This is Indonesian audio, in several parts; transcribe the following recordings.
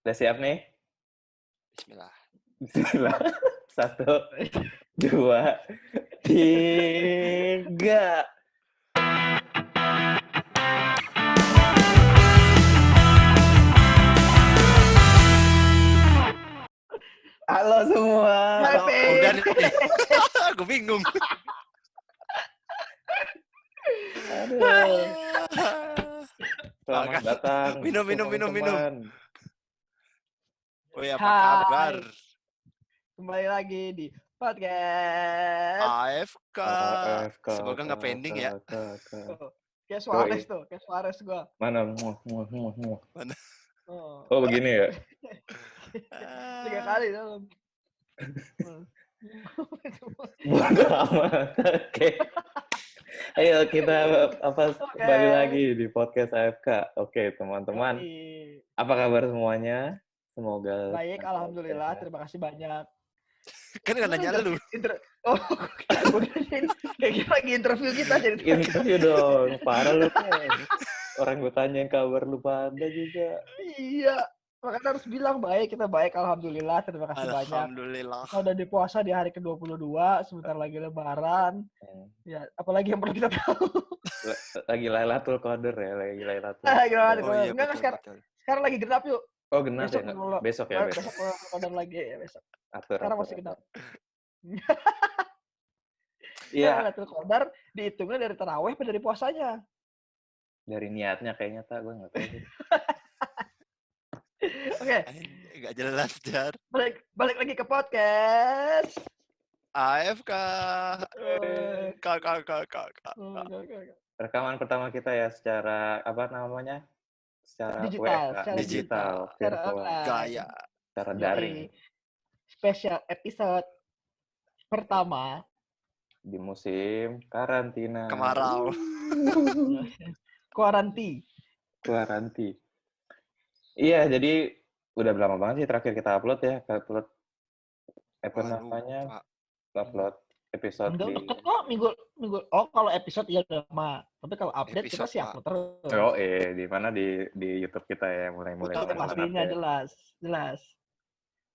Udah siap nih? Bismillah. Bismillah. 1, 2, 3. Halo semua. Udah nih. Gue bingung. Aduh. Selamat datang. Minum. teman-teman. Oh ya, apa kabar? Kembali lagi di podcast. AFK. AFK. Semoga nggak pending ya. Kayak Suarez tuh, kayak Suarez gua. Mana? Mana? Oh begini ya? 3 kali dalam. Bodo amat. Oke. Ayo kita kembali lagi di podcast AFK. Oke, teman-teman. Apa kabar semuanya? Semoga baik, alhamdulillah. Terima kasih banyak. Kan nggak nanya lu. Kayak lagi interview kita jadi. Interview dong. Parah lu kan. Orang gue tanyain kabar lu pada juga. Iya. Makanya harus bilang baik, kita baik, alhamdulillah. Terima kasih banyak. Alhamdulillah. Kita udah di puasa di hari ke-22, sebentar lagi lebaran. Ya, apalagi yang perlu kita tahu. Lagi Lailatul Qadar ya, lagi Lailatul. Iya, sekarang lagi genap yuk. Oh, genap besok ya? Besok Besok. Qadar lagi ya besok. Atur. Sekarang masih genap. Iya. Lailatul Qadar dihitungnya dari tarawih apa dari puasanya? Dari niatnya kayaknya gue nggak tahu. Oke. Nggak jelas, Jar. Balik lagi ke podcast. AFK. Kakak. Rekaman pertama kita ya secara secara digital, virtual, gaya, secara daring. Spesial episode pertama di musim karantina. Kemarau. Kuaranti. Iya, jadi udah lama banget sih terakhir kita upload ya. Upload episode di deket kok minggu. Oh, kalau episode ya udah lama. Tapi kalau update kita sih upload terus. Oh, di mana di YouTube kita ya mulai. Pastinya jelas.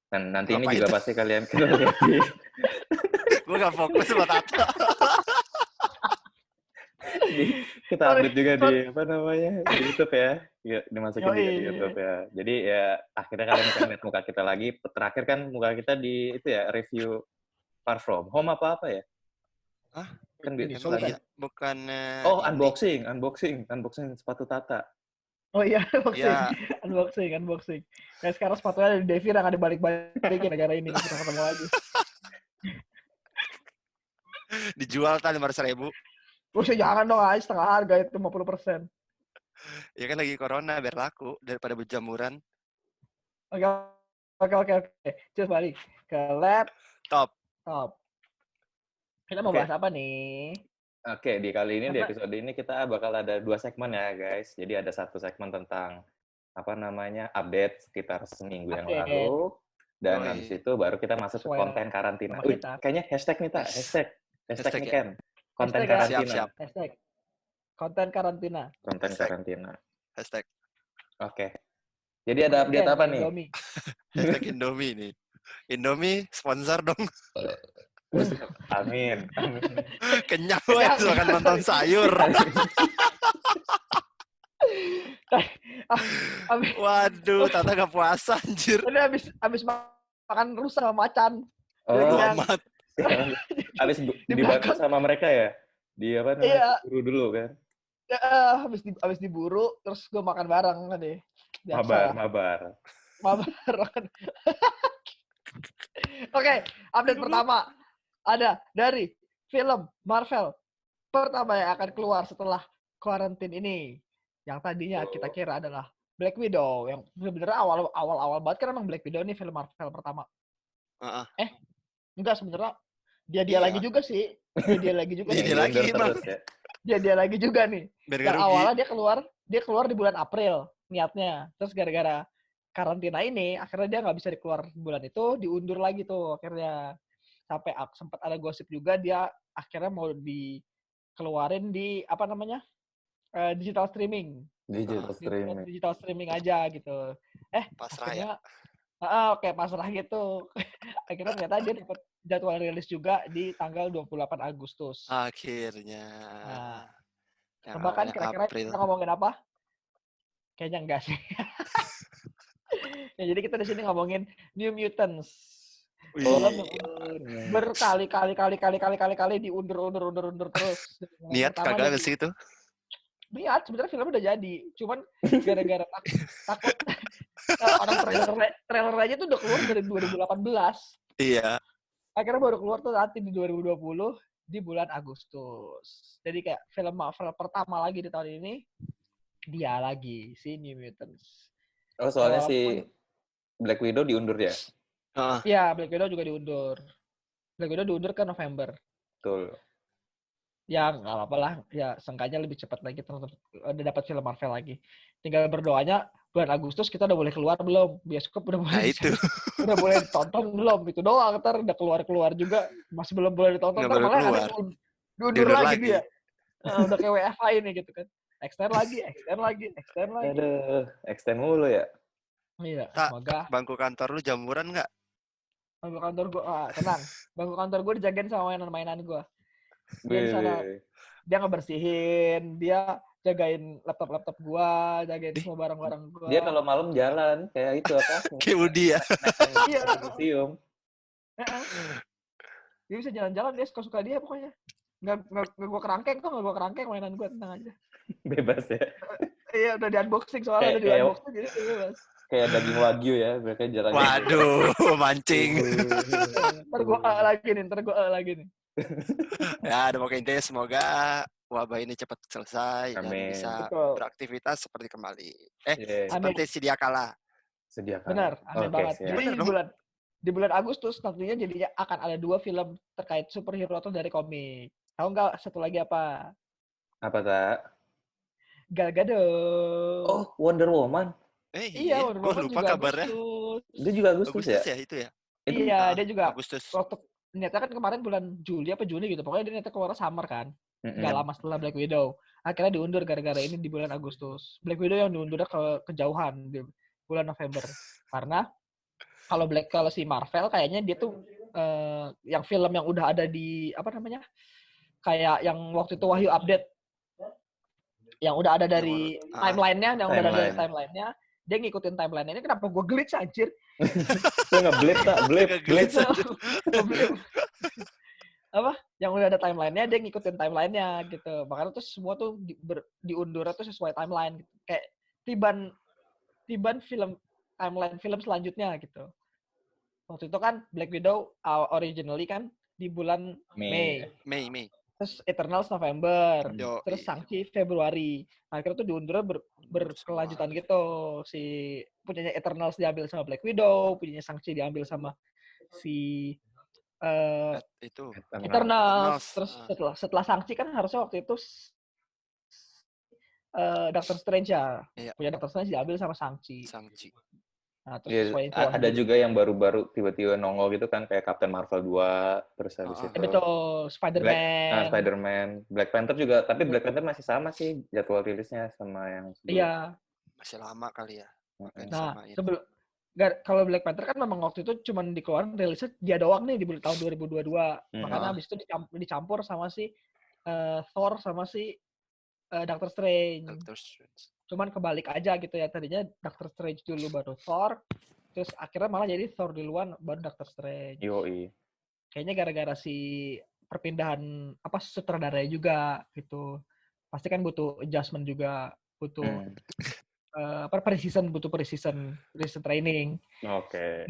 Dan nanti ini juga pasti kalian lihat di. Gue gak fokus sama Tata. Kita update juga di di YouTube ya. Dimasukin juga di YouTube ya. Jadi ya akhirnya kalian bisa lihat muka kita lagi. Terakhir kan muka kita di itu ya review Far From Home apa ya? Hah? Kan lagi bukan unboxing sepatu Tata. Oh iya, unboxing. Nah, sekarang sepatunya di Devi yang ada balik-balikin negara ini kita ketemu lagi. Dijual tadi 500.000. Jangan dong, aja setengah harga itu 50%. Ya kan lagi corona biar laku daripada berjamuran. Oke. Terus balik ke laptop. Kita mau bahas apa nih? Oke, di kali ini di episode ini kita bakal ada 2 segmen ya guys. Jadi ada 1 segmen tentang update sekitar seminggu yang lalu. Dan habis itu baru kita masuk ke konten karantina. Kayaknya hashtag nih tak, hashtag nih Ken. Konten karantina. Siap. Hashtag konten karantina. Hashtag. Oke. Jadi ada update apa nih? Indomie. Hashtag Indomie nih. Indomie sponsor dong. Amin. Kenyang banget makan nonton sayur. Waduh, Tata gak puasa anjir. Ini habis makan rusa sama macan. Oh, amat. Habis dibantu sama mereka ya? Diburu dulu kan? Ya, habis diburu, terus gue makan bareng kan deh. Mabar. Oke, update pertama. Ada dari film Marvel pertama yang akan keluar setelah karantin ini. Yang tadinya kita kira adalah Black Widow. Yang sebenarnya awal banget kan emang Black Widow nih film Marvel pertama. Enggak, sebenarnya dia lagi juga sih. Dia lagi juga. Dia lagi juga nih. Dan awalnya dia keluar di bulan April niatnya. Terus gara-gara karantina ini akhirnya dia nggak bisa keluar bulan itu, diundur lagi tuh akhirnya. Sampai sempat ada gosip juga dia akhirnya mau dikeluarin di digital streaming. Digital streaming aja gitu. pasrah akhirnya, ya. Oke, pasrah gitu. Akhirnya ternyata dia dapat jadwal rilis juga di tanggal 28 Agustus. Akhirnya. Nah, Yang tebak kan awalnya kira-kira April. kita ngomongin apa? Kayaknya enggak sih. Ya, jadi kita di sini ngomongin New Mutants. Film yang berkali-kali diundur terus. Niat kagak sih itu? Niat, sebenarnya filmnya udah jadi. Cuman gara-gara takut orang trailer aja tuh udah keluar dari 2018. Iya. Akhirnya baru keluar tuh nanti di 2020 di bulan Agustus. Jadi kayak film Marvel pertama lagi di tahun ini dia lagi si New Mutants. Oh, soalnya si Black Widow diundur ya? Iya, Black Widow juga diundur. Black Widow diundur ke November. Betul. Ya nggak apa-apa lah. Ya seenggaknya lebih cepat lagi udah dapat film Marvel lagi. Tinggal berdoanya bulan Agustus kita udah boleh keluar belum? Bioskop udah boleh udah boleh ditonton belum? Itu doang. Ntar udah keluar juga masih belum boleh ditonton. Ntar malah ada diundur lagi dia. Udah kayak WFH ini gitu kan. Extend lagi. Aduh, extend mulu ya. Iya, semoga. Bangku kantor lu jamuran nggak? Bangku kantor gue, tenang. Bangku kantor gue dijagain sama mainan gue. Dia di sana, dia ngebersihin, dia jagain laptop gua, jagain semua barang-barang gua. Dia kalau malam jalan kayak itu apa? Kayak Woody ya. Iya. Museum. Dia bisa jalan-jalan, dia suka-suka dia pokoknya. Nggak gua kerangkeng mainan gua, tenang aja. Bebas ya. Iya, udah di unboxing soalnya, udah di unboxing jadi bebas. Kayak daging wagyu ya, mereka jalan. Waduh, mancing. Ntar gua lagi nih. Ya, pokoknya intinya semoga wabah ini cepat selesai. Amin. Dan bisa beraktivitas seperti kembali. Seperti sedia kala. Benar, amin banget. Jadi di bulan Agustus nantinya jadinya akan ada 2 film terkait superhero atau dari komik. Tahu nggak satu lagi apa? Apa, Tak? Gal Gadot. Oh, Wonder Woman. Iya, Wonder Woman lupa juga kabarnya. Dia juga Agustus ya? Itu ya? Iya, dia juga. Agustus. Waktu ternyata kan kemarin bulan Juli apa Juni gitu. Pokoknya dia ternyata keluar summer kan. Nggak lama setelah Black Widow. Akhirnya diundur gara-gara ini di bulan Agustus. Black Widow yang diundurnya kejauhan di bulan November. Karena kalau si Marvel kayaknya dia tuh yang film yang udah ada di apa namanya? Kayak yang waktu itu Wahyu update yang udah ada dari timeline-nya, dia ngikutin timeline ini. Kenapa gue glitch anjir? Gue glitch. Apa? Yang udah ada timeline-nya, dia ngikutin timeline-nya gitu. Makanya tuh semua tuh diundur tuh sesuai timeline gitu. Kayak tiban timeline film selanjutnya gitu. Waktu itu kan Black Widow originally kan di bulan Mei. Terus Eternals November, terus Shang-Chi Februari. Akhirnya tuh diundur berkelanjutan gitu. Si punyanya Eternals diambil sama Black Widow, punyanya Shang-Chi diambil sama si itu Eternals. Terus setelah Shang-Chi kan harusnya waktu itu Doctor Strange ya. Punya Doctor Strange diambil sama Shang-Chi. Nah, terus ada juga yang baru-baru tiba-tiba nongol gitu kan kayak Captain Marvel 2 terus habis itu betul Spider-Man, Black Panther juga, tapi Black Panther masih sama sih jadwal rilisnya sama yang sebelum. Iya. Masih lama kali ya. Nah, kalau Black Panther kan memang waktu itu cuma dikeluarin rilisnya dia doang nih di tahun 2022. Makanya habis itu dicampur sama si Thor sama si Doctor Strange. Cuman kebalik aja gitu ya. Tadinya Doctor Strange dulu baru Thor. Terus akhirnya malah jadi Thor duluan baru Doctor Strange. Yoi. Kayaknya gara-gara si perpindahan sutradaranya juga gitu. Pasti kan butuh adjustment juga. Butuh pre-season training. Oke.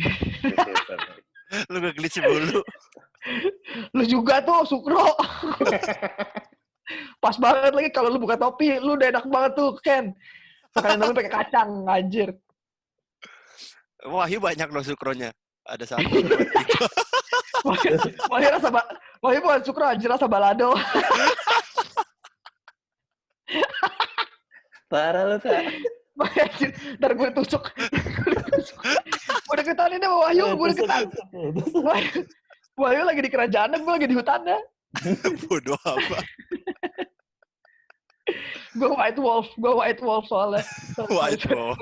Lu gak glitch dulu. Lu juga tuh, Sukro. Pas banget lagi kalau lu buka topi, lu udah enak banget tuh, Ken. Makanya namanya pakai kacang, anjir. Wahyu banyak loh Sukronya. Ada satu. Wahyu bukan Sukro, anjir, rasa balado. Parah lu, Tak. Ntar gue tusuk. Gue deketan ini sama Wahyu, gue deketan. Wahyu lagi di kerajaan, gue lagi di hutannya. Bodoh apa? Gue white wolf soalnya. White wolf.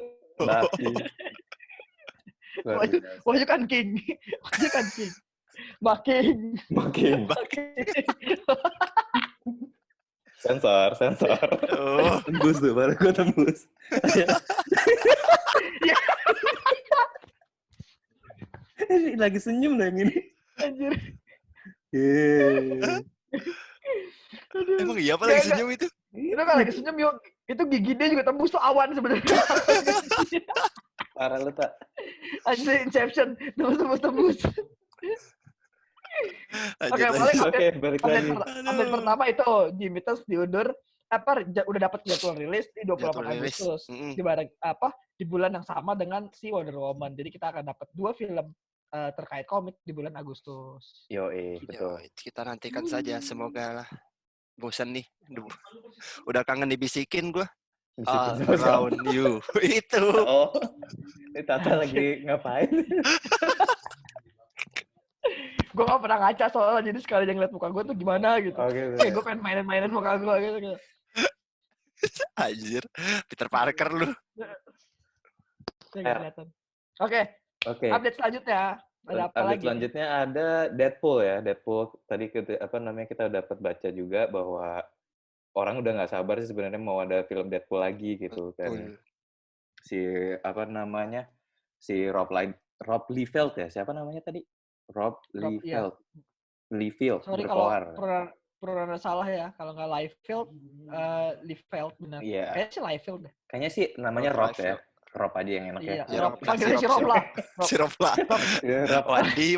Wahyu kan king. Wahyu kan king. Makin. Sensor. Tembus tuh, baru gue tembus. Lagi senyum dah yang ini. Anjir. Emang iya apa lagi senyum itu? Itu kan lagi senyum yuk. Itu gigi dia juga tembus tuh awan sebenarnya. Parah lu tak. Anjir Inception tembus. Oke, balik lagi. Update pertama itu Jimmy Terus diundur. Udah dapat jadwal rilis di 28 Agustus. Di bulan yang sama dengan si Wonder Woman. Jadi kita akan dapat 2 film terkait komik di bulan Agustus. Betul. Kita nantikan saja, semoga lah. Bosan nih. Udah kangen dibisikin gue. Around you. Itu. Oh. Ini Tata lagi ngapain? Gue gak pernah ngaca soalnya, jadi sekali yang ngeliat muka gue tuh gimana gitu. Kayak gue pengen mainin muka gue gitu. Anjir, Peter Parker lu. Oke. Update selanjutnya. Ada apa lagi? Selanjutnya ada Deadpool ya. Deadpool tadi kita dapat baca juga bahwa orang udah nggak sabar sih sebenarnya mau ada film Deadpool lagi gitu kan. Si Rob Liefeld ya. Siapa namanya tadi? Rob Liefeld. Liefeld. Sorry kalau pernah salah ya. Kalau nggak Liefeld benar. Iya. Kayaknya sih Liefeld deh. Kayaknya sih namanya Rob ya. Rob aja yang enak ya. Rob. Panggilnya si Rob lah. Si Rob lah.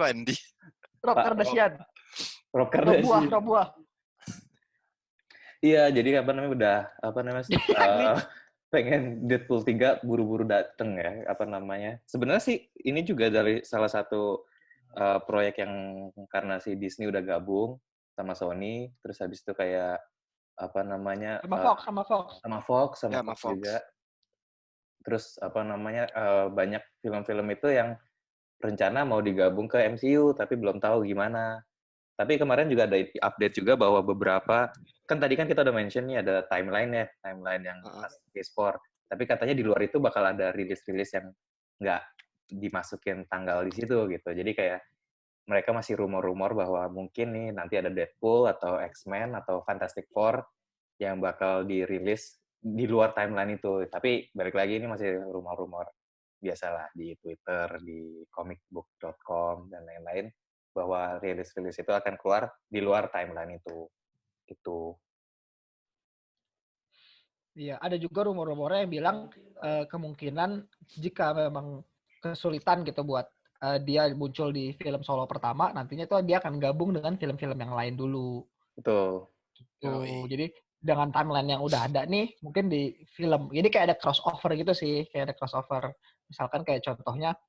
Wandi. Rob Kardashian. Rob Kardashian. Rob buah. Iya, jadi pengen Deadpool 3 buru-buru dateng ya, Sebenarnya sih ini juga dari salah satu proyek yang karena si Disney udah gabung sama Sony, terus habis itu kayak sama Fox juga. Terus banyak film-film itu yang rencana mau digabung ke MCU tapi belum tahu gimana. Tapi kemarin juga ada update juga bahwa beberapa, kan tadi kan kita udah mention nih ada timeline yang Phase 4. Tapi katanya di luar itu bakal ada rilis-rilis yang nggak dimasukin tanggal di situ gitu. Jadi kayak mereka masih rumor-rumor bahwa mungkin nih nanti ada Deadpool atau X-Men atau Fantastic Four yang bakal dirilis di luar timeline itu. Tapi balik lagi ini masih rumor-rumor biasalah di Twitter, di comicbook.com dan lain-lain, bahwa rilis-rilis itu akan keluar di luar timeline itu. Gitu. Iya, ada juga rumor-rumornya yang bilang kemungkinan jika memang kesulitan gitu buat dia muncul di film solo pertama, nantinya tuh dia akan gabung dengan film-film yang lain dulu. Betul. Jadi dengan timeline yang udah ada nih, mungkin di film, jadi kayak ada crossover gitu sih, kayak ada crossover. Misalkan kayak contohnya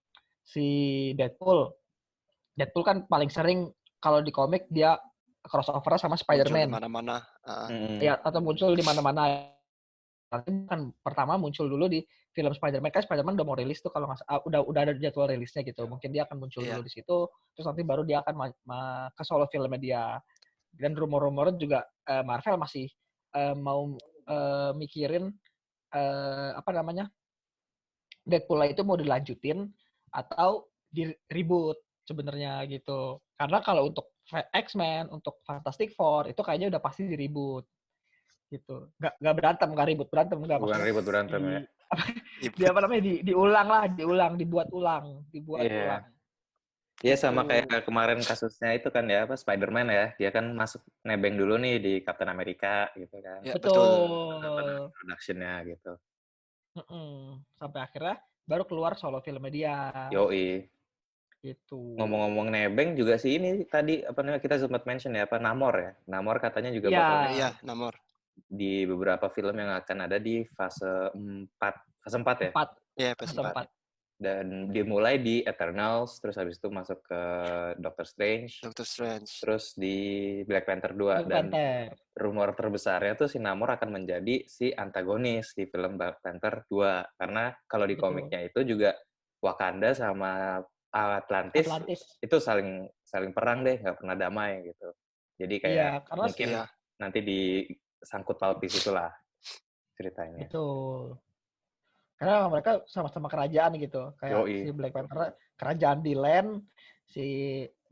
si Deadpool kan paling sering kalau di komik dia crossover sama Spider-Man. Muncul di mana-mana. Ya, atau muncul di mana-mana. Kan pertama muncul dulu di film Spider-Man. Kan Spider-Man udah mau rilis tuh kalau udah ada jadwal rilisnya gitu. Mungkin dia akan muncul dulu di situ. Terus nanti baru dia akan ke solo filmnya dia. Dan rumor-rumor juga Marvel masih mau mikirin Deadpool itu mau dilanjutin atau di reboot sebenarnya gitu. Karena kalau untuk X-Men, untuk Fantastic Four itu kayaknya udah pasti di reboot gitu. Nggak berantem, nggak ribut berantem, nggak. Bukan ribut berantem ya. Dibuat ulang. Iya, sama kayak kemarin kasusnya itu kan ya, Spider-Man ya. Dia kan masuk nebeng dulu nih di Captain America gitu kan. Ya, betul. Production-nya gitu. Sampai akhirnya baru keluar solo filmnya dia. Yoi. Gitu. Ngomong-ngomong nebeng juga sih ini tadi kita sempat mention ya, Namor ya. Namor katanya juga bakal Namor. Di beberapa film yang akan ada di fase 4 ya? Iya, fase 4. Dan dimulai di Eternals, terus habis itu masuk ke Doctor Strange. Terus di Black Panther 2. Rumor terbesarnya tuh si Namor akan menjadi si antagonis di film Black Panther 2. Karena kalau di komiknya itu juga Wakanda sama Atlantis. Itu saling perang deh, nggak pernah damai gitu. Jadi kayak mungkin nanti disangkut paut di situlah ceritanya. Betul. Karena mereka sama-sama kerajaan gitu. Kayak si Black Panther kerajaan di land, si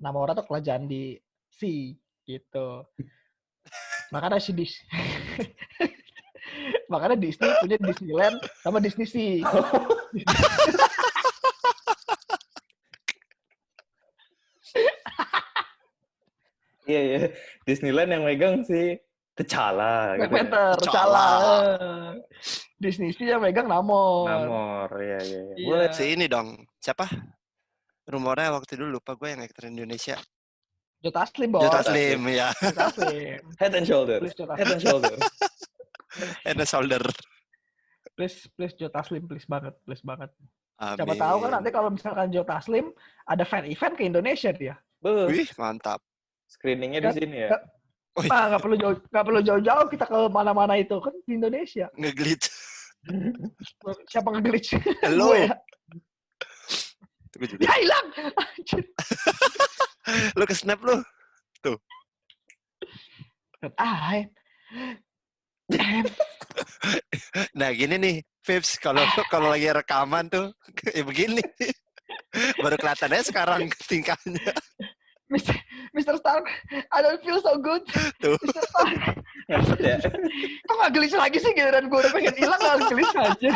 Namora tuh kerajaan di sea gitu. Makanya makanya Disney punya Disneyland sama Disney Sea. Iya, iya. Disneyland yang megang si T'Challa. Black Gitu Panther, ya. T'Challa. Disney Sea yang megang Namor. Namor, iya. Iya. Si ini dong, siapa? Rumornya waktu dulu lupa gue yang aktor Indonesia. Joe Taslim, Bos. Joe Taslim, ya. Joe Taslim. Head and shoulder. Head and shoulder. Head and shoulder. Please Joe Taslim, please banget. Amin. Siapa tahu kan nanti kalau misalkan Joe Taslim ada fan event ke Indonesia dia. Wih, mantap. Screeningnya di sini ya. Nggak perlu jauh-jauh kita ke mana-mana itu kan di Indonesia. Nge-glitch. Siapa nge-glitch? Halo. Ya hilang. Lu ke snap lu. Tuh. Nah gini nih, Vips, kalau lagi rekaman tuh, ya begini. Baru kelihatannya sekarang tingkahnya. Mr. Stark, I don't feel so good. Tuh. Mr. Stark. Ngepet ya. Kok nggak gelis lagi sih, giliran gue udah pengen hilang, nggak gelis aja.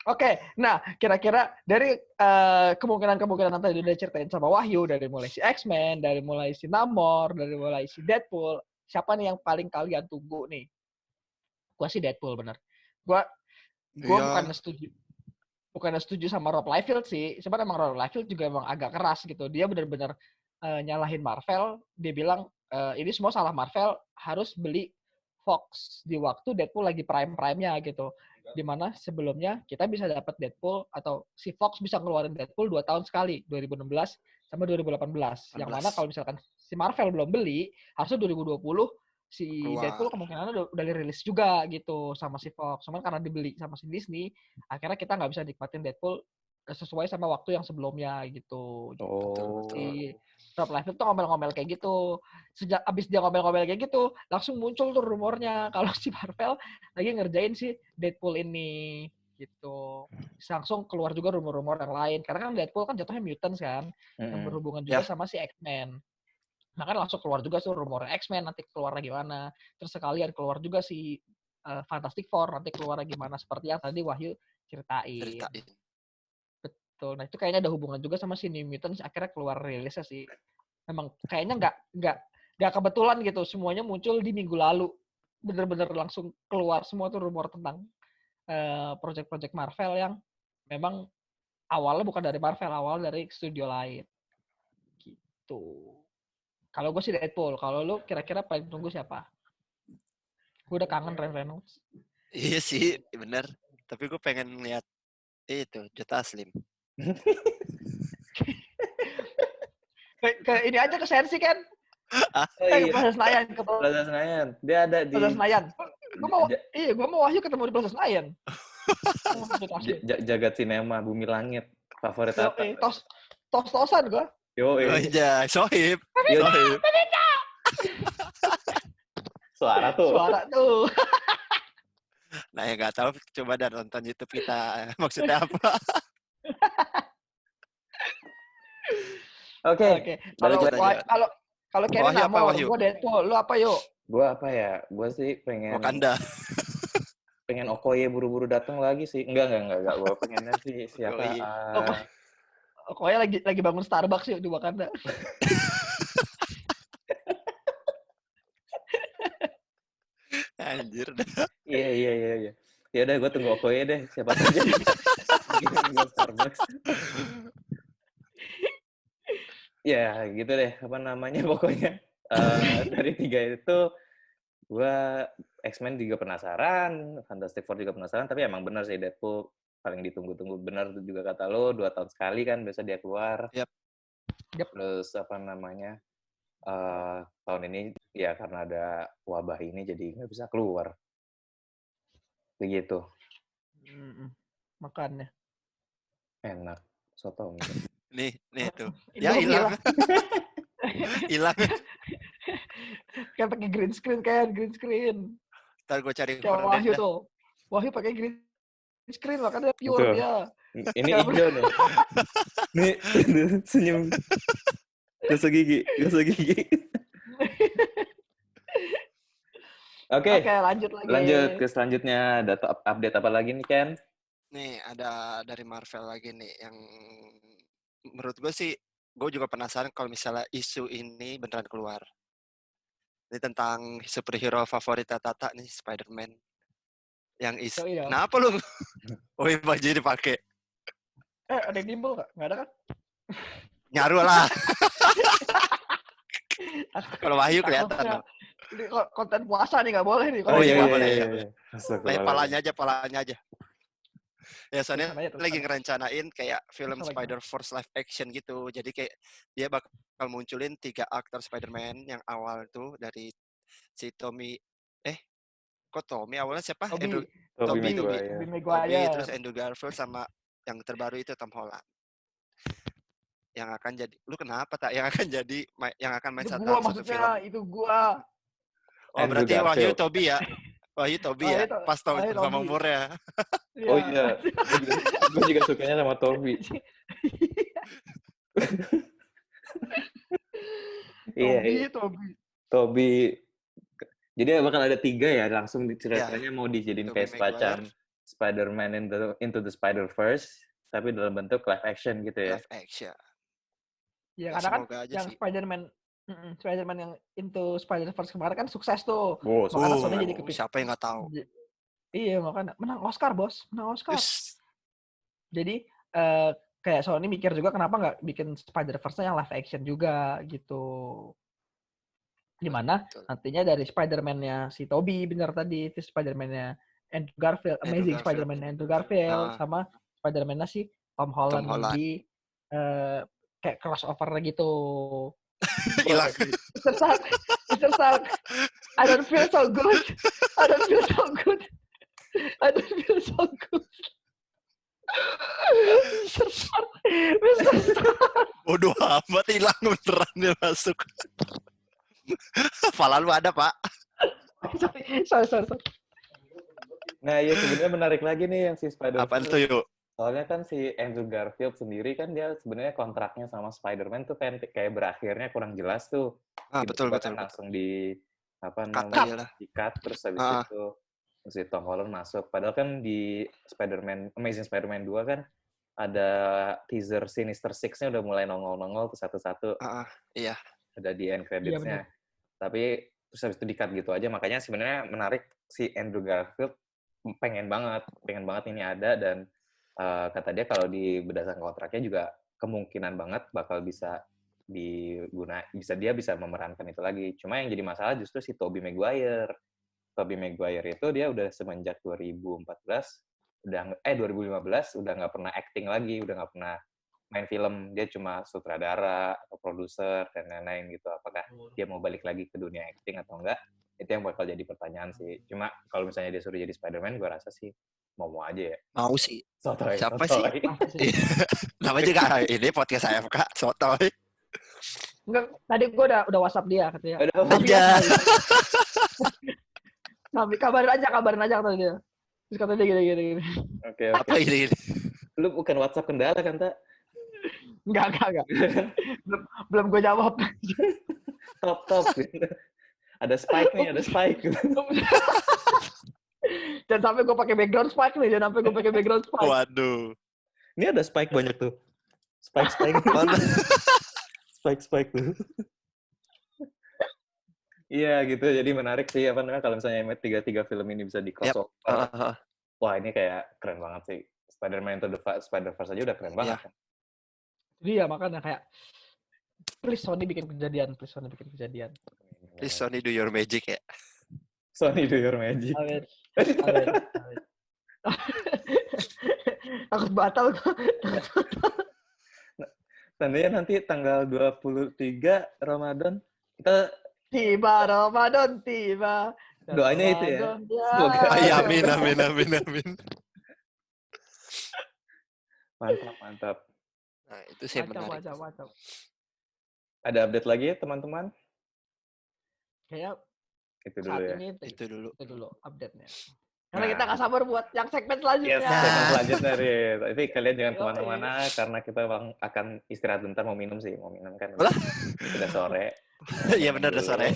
Oke, nah kira-kira dari kemungkinan tadi udah ceritain sama Wahyu, dari mulai si X-Men, dari mulai si Namor, dari mulai si Deadpool, siapa nih yang paling kalian tunggu nih? Gua sih Deadpool bener. Gua bukan setuju sama Rob Liefeld sih. Sebenarnya emang Rob Liefeld juga emang agak keras gitu. Dia benar-benar nyalahin Marvel. Dia bilang ini semua salah Marvel, harus beli Fox di waktu Deadpool lagi prime-nya gitu. Dimana sebelumnya kita bisa dapat Deadpool atau si Fox bisa ngeluarin Deadpool 2 tahun sekali, 2016 sama 2018. Yang mana kalau misalkan si Marvel belum beli, harusnya 2020 si Deadpool kemungkinan udah dirilis juga gitu sama si Fox. Cuman karena dibeli sama si Disney, akhirnya kita nggak bisa nikmatin Deadpool sesuai sama waktu yang sebelumnya gitu. Si Rob Liefeld tuh ngomel-ngomel kayak gitu. Sejak abis dia ngomel-ngomel kayak gitu, langsung muncul tuh rumornya kalau si Marvel lagi ngerjain si Deadpool ini gitu. Langsung keluar juga rumor-rumor yang lain. Karena kan Deadpool kan jatuhnya mutants kan, yang berhubungan juga sama si X-Men. Nah kan langsung keluar juga tuh rumor X-Men nanti keluar gimana. Terus sekalian keluar juga si Fantastic Four nanti keluar gimana, seperti yang tadi Wahyu ceritain. Betul. Nah itu kayaknya ada hubungan juga sama si New Mutants akhirnya keluar rilisnya sih. Memang kayaknya nggak kebetulan gitu, semuanya muncul di minggu lalu. Bener-bener langsung keluar semua tuh rumor tentang project-project Marvel yang memang awalnya bukan dari Marvel, awal dari studio lain. Gitu. Kalau gue sih Deadpool. Kalau lu kira-kira paling tunggu siapa? Gue udah kangen Ryan Reynolds. Iya sih, bener. Tapi gue pengen lihat itu Joe Taslim. Ini aja ke Sensi kan? Ke Plaza Senayan. Plaza Senayan. Dia ada di Plaza Senayan. Gue mau Wahyu ketemu di Plaza Senayan. Jagat Sinema Bumi Langit. Favorit apa? Tos-tosan gue. Yo, iya, Sohib. Suara tuh. Nah, ya nggak tahu, coba dan nonton YouTube kita. Maksudnya apa? Oke. Kalau Karen Namor, gue Deadpool. Lu apa yuk? Gue apa ya? Gue sih pengen Wakanda. Pengen Okoye buru-buru datang lagi sih. Enggak. Gue pengennya sih siapa? Okoye lagi bangun Starbucks yuk di Wakanda. Anjir. Iya. Ya udah gue tunggu Okoye deh. Siapa saja. Bikin Starbucks. Ya gitu deh. Apa namanya pokoknya. Dari 3 itu gue X-Men juga penasaran, Fantastic Four juga penasaran, tapi emang bener sih Deadpool paling ditunggu-tunggu. Bener juga kata lo, 2 tahun sekali kan biasa dia keluar. Yep. Terus apa namanya, tahun ini ya karena ada wabah ini jadi nggak bisa keluar. Begitu. Makannya. Enak. Soto. Nih tuh. Ya hilang. Hilang. Kayak pakai green screen. Ntar gue cari Kayak Wahyu tuh. Wahyu pakai green screen makanya pure dia. Ini hijau nih. Nih senyum. Gosok gigi. Oke, lanjut lagi. Lanjut ke selanjutnya. Ada update apa lagi nih, Ken? Nih, ada dari Marvel lagi nih yang menurut gue sih, gue juga penasaran kalau misalnya isu ini beneran keluar. Ini tentang superhero favorit Tata nih, Spider-Man. Yang kenapa lu? Oh, baju dipakai. Ada yang timbul nggak? Nggak ada kan? Nyaru lah. Kalau Wahyu kelihatan. Ini konten puasa nih, nggak boleh nih. Oh iya, boleh. Palanya aja. Ya, soalnya lagi ngerencanain kayak film Spider-Verse live action gitu. Jadi kayak dia bakal munculin 3 aktor Spider-Man yang awal tuh dari si Tommy. Kok Tommy awalnya siapa? Tobey Maguire. Terus Andrew Garfield sama yang terbaru itu Tom Holland. Yang akan jadi, lu kenapa tak? Yang akan main satu film. Itu gua. Oh, berarti Wahyu Tobey ya? Wahyu Tobey ya? Pas Tobey sama umurnya. Oh iya, gue juga sukanya sama Tobey. Iya. Tobey. Jadi bakal ada 3 ya, langsung ceritanya mau dijadiin kayak semacam Spider-Man into the Spider-Verse, tapi dalam bentuk live action gitu ya. Live action. Ya, karena kan yang Spider-Man yang into Spider-Verse kemarin kan sukses tuh. Makanya Sony jadi kepikiran. Siapa yang nggak tahu? Iya, makanya menang Oscar, Bos. Menang Oscar. Jadi kayak Sony mikir juga kenapa nggak bikin Spider-Verse-nya yang live action juga gitu. Dimana nantinya dari Spider-Man-nya si Tobey bener tadi, itu Spider-Man-nya Andrew Garfield, Amazing Spider-Man Andrew Garfield, sama Spider-Man-nya si Tom Holland. Di kayak crossover gitu. Hilang. Mr. Stark, I don't feel so good. Mr. Stark. Bodoh amat, hilang beneran dia masuk. Pala lu ada, Pak. Sorry. Nah, ya sebenarnya menarik lagi nih yang si Spider-Man. Apaan tuh, yuk? Soalnya kan si Andrew Garfield sendiri kan dia sebenarnya kontraknya sama Spider-Man tuh kayak berakhirnya kurang jelas tuh. Betul. Langsung di di-cut terus habis itu si Tom Holland masuk. Padahal kan di Amazing Spider-Man 2 kan ada teaser Sinister Six-nya udah mulai nongol-nongol tuh satu-satu. Iya. Ada di end credits-nya. Tapi terus habis itu di-cut gitu aja. Makanya sebenarnya menarik si Andrew Garfield pengen banget ini ada, dan kata dia kalau berdasarkan kontraknya juga kemungkinan banget bakal bisa dia bisa memerankan itu lagi. Cuma yang jadi masalah justru si Tobey Maguire. Tobey Maguire itu dia udah semenjak 2015 udah nggak pernah acting lagi, udah nggak pernah main film. Dia cuma sutradara atau produser dan lain-lain gitu. Apakah dia mau balik lagi ke dunia acting atau enggak? Itu yang bakal jadi pertanyaan sih. Cuma kalau misalnya dia suruh jadi Spider-Man, gue rasa sih mau aja ya. Mau sih. Sotoy. Siapa sih? Namanya juga ini podcast AFK, sotoy. Enggak, tadi gue udah WhatsApp dia katanya. Aja. Tapi kabarin aja kata dia. Terus kata dia gini. Oke. Apa gini? Lu bukan WhatsApp kendala kan, Tak? Enggak. belum gue jawab. Top. Ada spike. Jangan sampai gue pakai background spike. Waduh. Ini ada spike banyak tuh. Spike. Mana? Spike tuh. Iya gitu, jadi menarik sih kalau misalnya tiga film ini bisa di crossover. Wah ini kayak keren banget sih. Spider-Man into the Spider-Verse aja udah keren banget. Kan? Iya makanya kayak please Sony bikin kejadian. Please Sony do your magic ya. Sony do your magic. Amin. Takut batal kok. Tandanya nanti tanggal 23 Ramadan kita tiba Ramadan. Doanya itu ya. Semoga. Amin. Mantap. Nah, itu sih menarik. Macam. Ada update lagi ya, teman-teman? Kayak Itu dulu saat ya. ini Itu dulu update-nya. Karena kita nggak sabar buat yang segmen selanjutnya. Yes, segmen selanjutnya nih. Tapi kalian jangan kemana-mana karena kita akan istirahat bentar, mau minum kan. Udah sore. Iya benar, udah sore.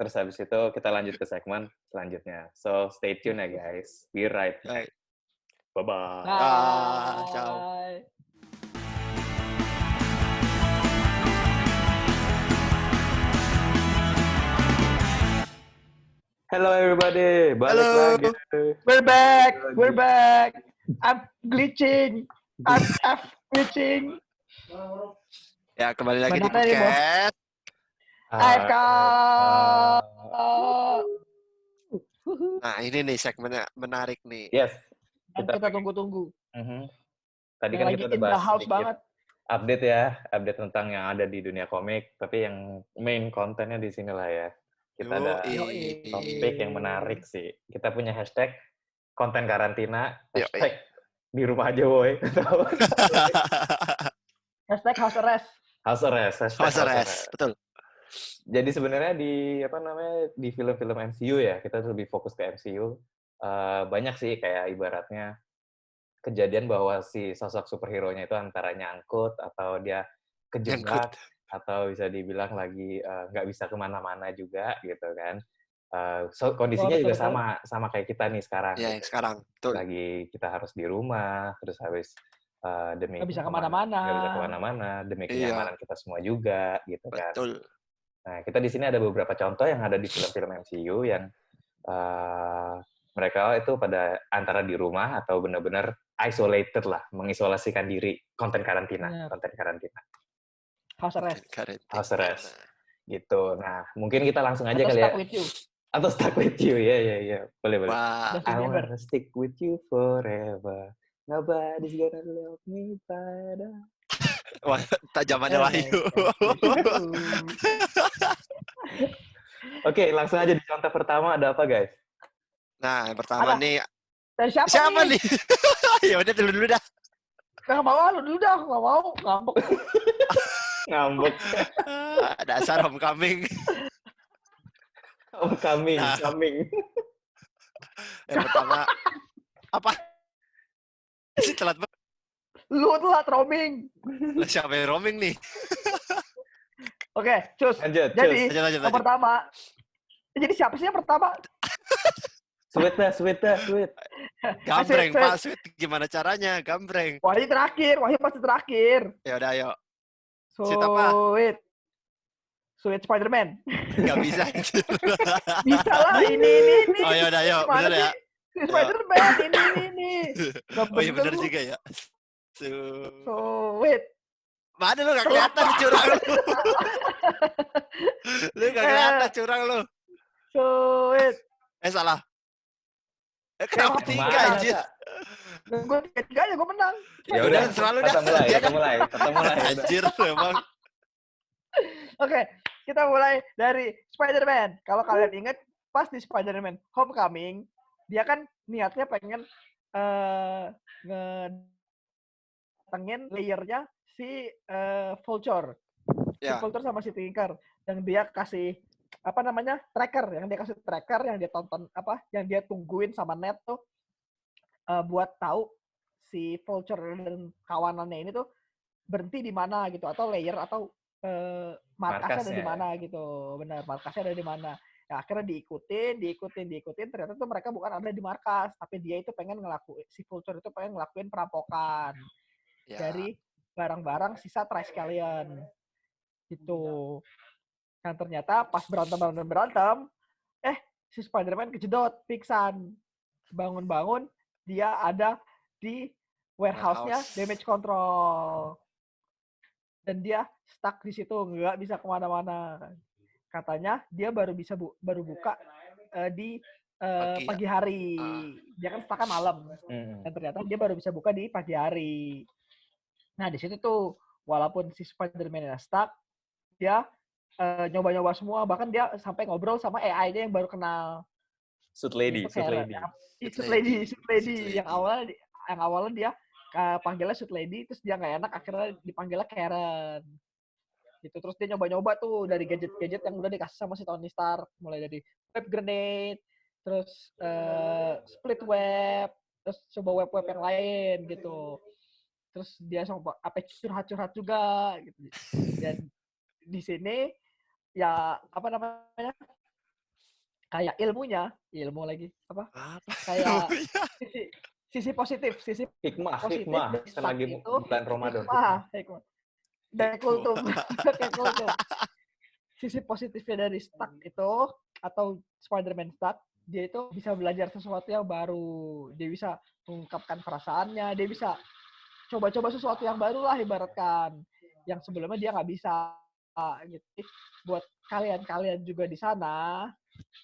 Terus habis itu kita lanjut ke segmen selanjutnya. So stay tune ya guys. Be right back. Bye-bye. Bye. Ciao. Hello everybody, balik lagi. We're back. I'm glitching. I'm glitching. Ya, kembali lagi di podcast. AFK. Nah, ini nih segmennya menarik nih. Yes. Kita tunggu-tunggu. Tadi kan kita udah bahas sedikit update tentang yang ada di dunia komik, tapi yang main kontennya di sini lah ya. Kita ada topik yang menarik sih. Kita punya hashtag konten karantina, hashtag di rumah aja woy. Hashtag house arrest. House arrest, betul. Jadi sebenarnya di film-film MCU ya, kita lebih fokus ke MCU. Banyak sih kayak ibaratnya kejadian bahwa si sosok superhero-nya itu antara nyangkut atau dia kejebak atau bisa dibilang lagi nggak bisa kemana-mana juga gitu kan. Kondisinya juga sama kayak kita nih sekarang. Iya, gitu. Sekarang. Betul. Lagi kita harus di rumah, terus habis demi nggak bisa kemana-mana demi kenyamanan kita semua juga gitu kan. Betul. Nah, kita di sini ada beberapa contoh yang ada di film-film MCU yang mereka itu pada antara di rumah atau benar-benar isolated lah, mengisolasikan diri, konten karantina. House arrest. Gitu. Nah, mungkin kita langsung aja kali ya. Atau stuck with you. Ya. Boleh. I wanna stick with you forever. Nobody's gonna love me better. Wah, tajamannya Wahyu. Oke, langsung aja di contoh pertama ada apa, guys? Nah, yang pertama nih. Dari siapa nih? Ya udah dulu dah. Nggak mau, lu dulu dah. Nggak mau, ngambek. Dasar homecoming. Coming. Yang pertama apa? Si telat banget. Lu telat roaming. Siapa yang roaming nih? Oke, cus. Jadi, yang pertama. Jadi siapa sih yang pertama? Sweet. Gambreng, Pak. Sweet gimana caranya? Gambreng. Wahyu pasti terakhir. Ya udah, ayo. Sweet Spider-Man. Nggak bisa. Bisa lah, ini. Oh ya udah, ayo. Bener ya. Spider-Man, ini. Oh iya bener juga ya. Sweet. Mana lu gak kelihatan curang lu. Lu gak kelihatan curang lu. Sweet. Salah. Kenapa 3 anjir? Gue 3 aja, gue menang. Ya udah, selalu dah. Kita mulai. Anjir emang. Oke, kita mulai dari Spider-Man. Kalau kalian ingat, pas di Spider-Man Homecoming, dia kan niatnya pengen ngedengin layernya si Vulture. Si Vulture sama si Tinker. Yang dia kasih tracker, yang dia tonton yang dia tungguin sama Ned tuh buat tahu si Vulture dan kawanannya ini tuh berhenti di mana gitu, atau layer atau markasnya ada di mana gitu. Benar, markasnya ada di mana. Ya, akhirnya diikutin, ternyata tuh mereka bukan ada di markas, tapi dia itu si Vulture itu pengen ngelakuin perampokan dari barang-barang sisa Triskelion gitu. Dan ternyata pas berantem, si Spider-Man kejedot, pingsan. Bangun-bangun, dia ada di warehouse-nya damage control. Dan dia stuck di situ, nggak bisa kemana-mana. Katanya dia baru buka di pagi hari. Dia kan stuck malam. Dan ternyata dia baru bisa buka di pagi hari. Nah, di situ tuh, walaupun si Spider-Man-nya stuck, dia nyoba-nyoba semua, bahkan dia sampai ngobrol sama AI-nya yang baru kenal. Suit Lady. Yang awalnya dia panggilnya Suit Lady, terus dia nggak enak, akhirnya dipanggilnya Karen. gitu. Terus dia nyoba-nyoba tuh dari gadget-gadget yang udah dikasih sama si Tony Stark, mulai dari web grenade, terus split web, terus coba web-web yang lain gitu. Terus dia coba apa curhat-curhat juga gitu. Dan di sini ya apa namanya? Kayak ilmu lagi apa? Kayak sisi positif, hikmah dari kan lagi itu, bulan Ramadan. Hikmah. Dari kultum. Kayak kultum. Sisi positifnya dari Stark itu atau Spider-Man Stark, dia itu bisa belajar sesuatu yang baru. Dia bisa mengungkapkan perasaannya, dia bisa coba-coba sesuatu yang baru lah ibaratkan. Yang sebelumnya dia nggak bisa gitu. Buat kalian juga di sana,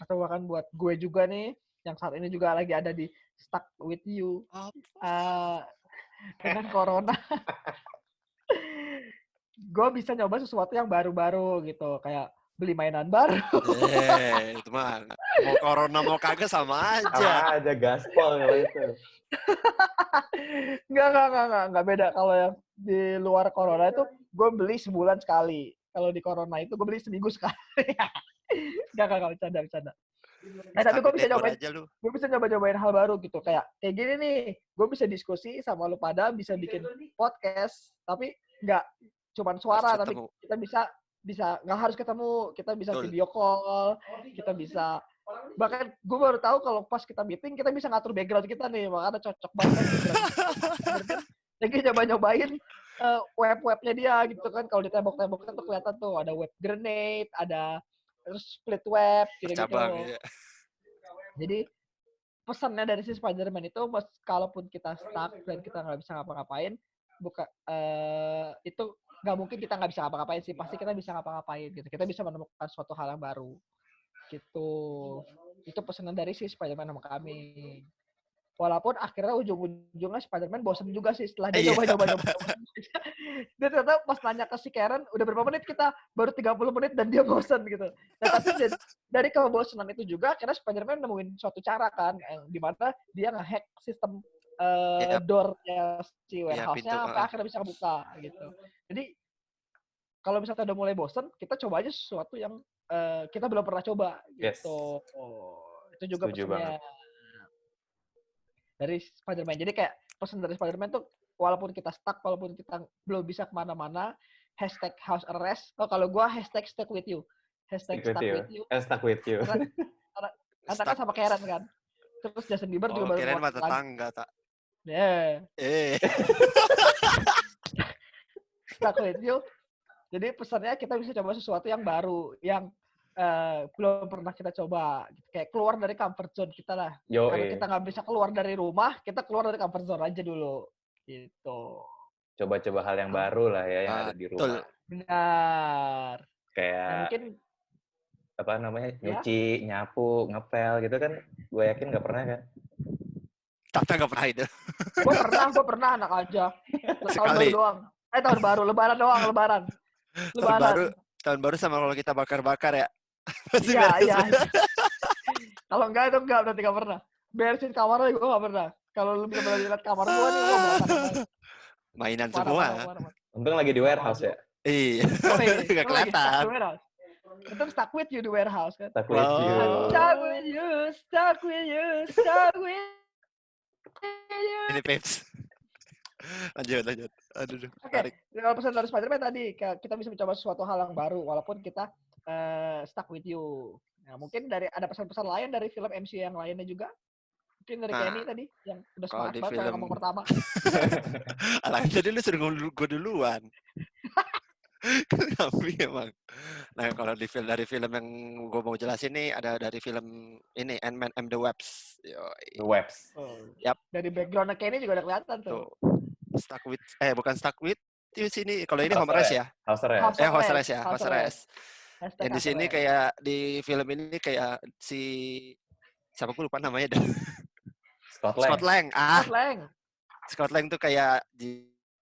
atau bahkan buat gue juga nih, yang saat ini juga lagi ada di Stuck with You dengan corona. Gue bisa nyoba sesuatu yang baru-baru gitu, kayak beli mainan baru. Itu mah mau corona mau kagak sama aja. Sama aja gaspol kalau itu. Enggak beda. Kalau yang di luar corona itu gue beli sebulan sekali. Kalau di corona itu gue beli seminggu sekali. Enggak bercanda. Tapi gue bisa nyobain hal baru gitu. Kayak gini nih, gue bisa diskusi sama lu pada, bisa bikin podcast, tapi nggak cuman suara, tapi kita bisa nggak harus ketemu, kita bisa video call, kita bisa bahkan gue baru tahu kalau pas kita meeting kita bisa ngatur background kita nih, makanya cocok banget. Lagi nyobain web-webnya dia gitu kan, kalau di tembok-temboknya tuh kelihatan tuh ada web grenade, ada terus split web gitu-gitu. Ya. Jadi pesannya dari si Spider-Man itu, kalaupun kita stuck dan kita nggak bisa ngapa-ngapain, itu nggak mungkin kita nggak bisa ngapa-ngapain sih, pasti kita bisa ngapa-ngapain gitu. Kita bisa menemukan suatu hal yang baru gitu. Itu pesanan dari si Spider-Man sama kami. Walaupun akhirnya ujung-ujungnya Spider-Man bosen juga sih setelah dia coba-coba. Dia ternyata pas nanya ke si Karen, udah berapa menit kita? Baru 30 menit dan dia bosen gitu. Nah, tapi dari kebosanan itu juga, karena Spider-Man nemuin suatu cara kan, di mana dia nge-hack sistem door-nya si warehouse-nya sampai akhirnya bisa kebuka gitu. Jadi kalau misalnya udah mulai bosen, kita coba aja sesuatu yang kita belum pernah coba gitu. Yes. Itu juga pesannya dari Spider-Man. Jadi kayak pesan dari Spider-Man tuh, walaupun kita stuck, walaupun kita belum bisa kemana-mana, hashtag house arrest. Oh, kalau gue hashtag stuck with you. Hashtag stuck with you. Stuck with you. Karena kan sama Karen kan. Terus Justin Bieber juga baru Karen mah tetangga, tak? Stuck with you. Jadi pesannya kita bisa coba sesuatu yang baru, yang belum pernah kita coba, kayak keluar dari comfort zone kita lah. Kalau kita nggak bisa keluar dari rumah, kita keluar dari comfort zone aja dulu gitu. Coba-coba hal yang baru lah ya, yang ada di rumah. Benar. Kayak mungkin apa namanya, nyuci, nyapu, ngepel gitu kan, gue yakin nggak pernah kan? Tata nggak pernah itu. Gue pernah anak aja. Tahun baru doang. Tahun baru, lebaran doang, lebaran. Tahun baru sama kalau kita bakar-bakar ya. Iya. Kalau enggak berarti nggak pernah. Beresin kamar gue nggak pernah. Kalau lu bisa lihat kamar gue nih, gue berantakan. Mainan semua. Untung lagi di warehouse ya. Iya. Nggak kelihatan. Itu stuck with you di warehouse kan. Stuck with you. Stuck with you. Ini Peps. Lanjut. Aduh. Oke. Kalau pesan dari Spider-Man tadi, kita bisa mencoba sesuatu hal yang baru walaupun kita stuck with you. Nah, mungkin ada pesan-pesan lain dari film MCU yang lainnya juga. Mungkin dari Kenny tadi yang udah semangat banget kalau ngomong pertama. Alah, tadi lu suruh gue duluan. Tapi emang. Nah, kalau dari film yang gue mau jelasin nih, ada dari film ini Ant-Man and the Wasp. The Wasp. Yap. Dari background-nya Kenny juga udah kelihatan tuh. Bukan stuck with di sini. Kalau ini Home Arrest ya. House Arrest. Yang di sini kayak di film ini kayak si siapa gue lupa namanya dah. Scott Lang. Scott Lang tuh kayak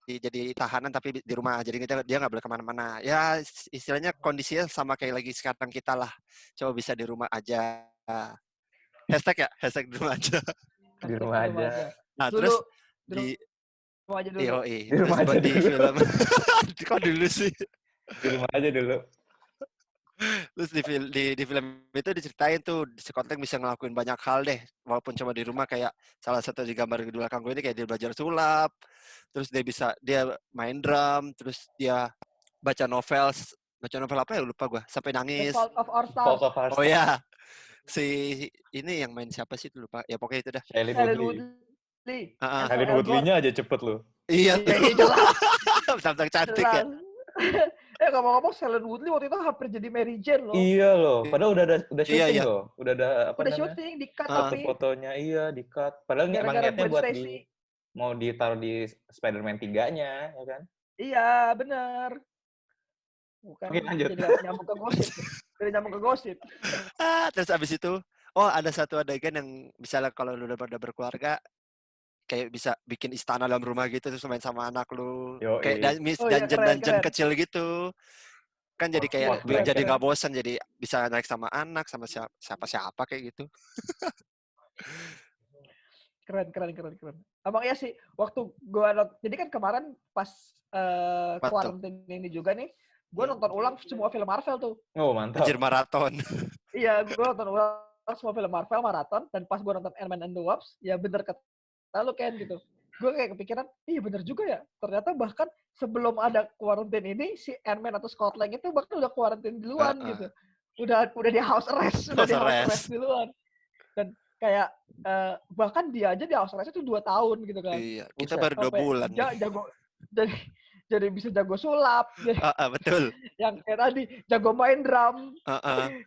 jadi tahanan tapi di rumah, jadi dia nggak boleh kemana-mana. Ya istilahnya kondisinya sama kayak lagi sekarang kita lah. Coba bisa di rumah aja. Hashtag di rumah aja. Di rumah aja. Nah terus di rumah aja dulu. Di rumah aja di film. Kok dulu sih? Di rumah aja dulu. Terus di film itu diceritain tuh si Konteng bisa ngelakuin banyak hal deh, walaupun cuma di rumah. Kayak salah satu di gambar di belakang gue ini kayak dia belajar sulap, terus dia main drum, terus dia baca novel apa ya lupa gue, sampai The nangis. Fault of Our Stars. Oh ya, si ini yang main siapa sih itu lupa. Ya pokoknya itu dah. Shailene Woodley. Shailene Woodley-nya aja cepet loh. Iya, jelas. Benar-benar cantik ya. Ngomong-ngomong Shailene Woodley waktu itu hampir jadi Mary Jane loh. Iya loh, padahal udah syuting loh. Udah ada udah syuting, di-cut foto-fotonya, di-cut. Padahal emang niatnya buat mau ditaruh di Spider-Man 3-nya, ya kan? Iya, bener. Bukan. Oke, lanjut. Jadi nyambung ke gosip. Terus abis itu, ada satu adegan yang misalnya kalau lu udah berkeluarga, kayak bisa bikin istana dalam rumah gitu, terus main sama anak lu. Kayak dungeon kecil gitu. Kan jadi kayak jadi nggak bosan, jadi bisa naik sama anak, sama siapa kayak gitu. Keren. Emang iya sih, waktu gua jadi kan kemarin pas quarantine ini juga nih, gue nonton ulang semua film Marvel tuh. Oh, mantap. Anjir, maraton. Iya, gue nonton ulang semua film Marvel maraton, dan pas gue nonton Ant-Man and the Wasp, ya bener kata lu Ken gitu. Gue kayak kepikiran, iya bener juga ya. Ternyata bahkan sebelum ada quarantine ini, si Ant-Man atau Scott Lang itu bahkan udah quarantine duluan gitu. Udah di house arrest duluan. Dan kayak bahkan dia aja di house arrest itu 2 tahun gitu kan. Iya, kita baru 2 bulan. Jago jadi bisa jago sulap. Betul. Yang kayak tadi jago main drum.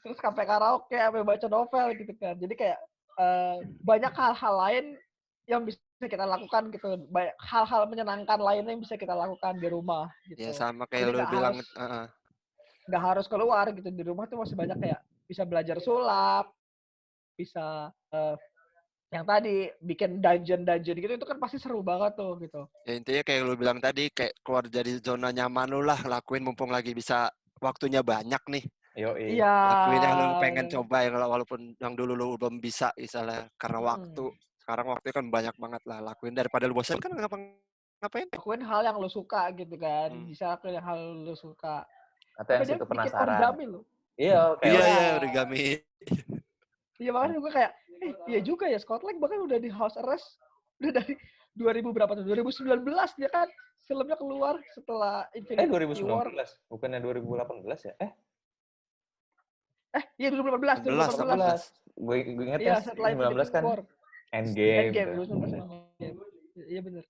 Terus sampai karaoke, sampai baca novel gitu kan. Jadi kayak banyak hal-hal lain yang bisa kita lakukan gitu. Banyak hal-hal menyenangkan lainnya yang bisa kita lakukan di rumah gitu. Ya sama kayak lu bilang, nggak harus keluar gitu. Di rumah tuh masih banyak kayak bisa belajar sulap, bisa yang tadi bikin dungeon gitu, itu kan pasti seru banget tuh gitu. Ya intinya kayak lu bilang tadi, kayak keluar dari zona nyaman lu lah, lakuin mumpung lagi bisa, waktunya banyak nih. Iya. Lakuin yang lu pengen coba, yang walaupun yang dulu lu belum bisa misalnya karena waktu. Sekarang waktunya kan banyak banget lah, lakuin daripada lu bosan kan ngapain? Lakuin hal yang lu suka gitu kan. Bisa lakuin hal lu suka. Atau yang situ penasaran. Origami lu. Iya, origami. Iya, makanya gue kayak iya juga ya, Scott Lang bahkan udah di house arrest udah dari 2019 dia kan filmnya keluar setelah Infinity 2019 War. Bukannya 2018 ya? Iya 2018. Gue ingetnya 2019 kan Endgame. Iya bener.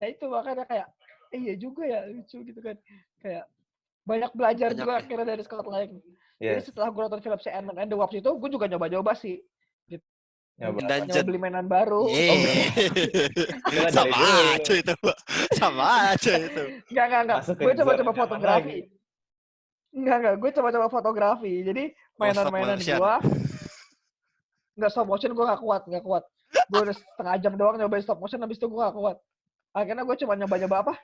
Nah itu makanya kayak iya juga ya, lucu gitu kan. Kayak banyak belajar juga akhirnya dari Scott Lang. Jadi setelah gue nonton film si Ant-Man and the Wasp itu, gue juga nyoba-nyoba sih. Gitu. Nyoba beli mainan baru. Sama aja itu. Enggak. Gue coba-coba fotografi. Enggak. Gue coba-coba fotografi. Jadi mainan-mainan gue. Enggak, stop motion gue nggak kuat. Gue udah setengah jam doang nyobain stop motion, habis itu gue nggak kuat. Akhirnya gue cuma nyoba-nyoba apa?